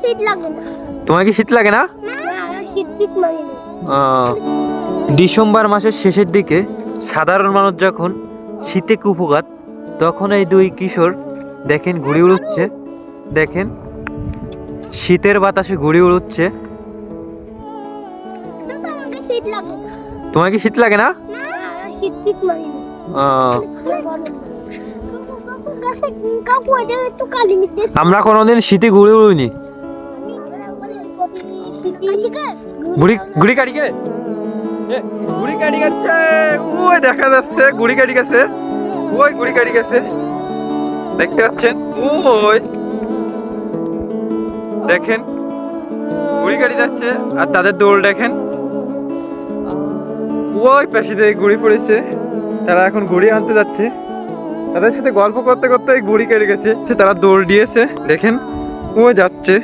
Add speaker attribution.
Speaker 1: শীত লাগে না।
Speaker 2: তোমার কি শীত লাগে না?
Speaker 1: শীত লাগে না।
Speaker 2: ডিসেম্বর মাসের শেষের দিকে সাধারণ মানুষ যখন শীতে কুপোকাত, তখন এই দুই কিশোর দেখেন ঘুড়ি উড়ুচ্ছে। দেখেন শীতের বাতাসে ঘুড়ি উড়ুচ্ছে।
Speaker 1: শীত লাগে না।
Speaker 2: তোমার কি শীত লাগে না?
Speaker 1: শীত লাগে না।
Speaker 2: আমরা কোনোদিন শীতে ঘুড়ি উড়িনি। ঘুড়ি কাটি গে ঘুড়ি কাটি গেছে, ওই দেখা যাচ্ছে ঘুড়ি কাটি গেছে, ওই ঘুড়ি কাটি গেছে, দেখতে পাচ্ছেন? ওই দেখেন ঘুড়ি কাটি যাচ্ছে, আর তাদের দৌড় দেখেন। ওই পাশে থেকে ঘুড়ি পড়েছে, তারা এখন ঘুড়ি আনতে যাচ্ছে। তাদের সাথে গল্প করতে করতে ঘুড়ি কেটে গেছে, তারা দৌড় দিয়েছে। দেখেন ও যাচ্ছে।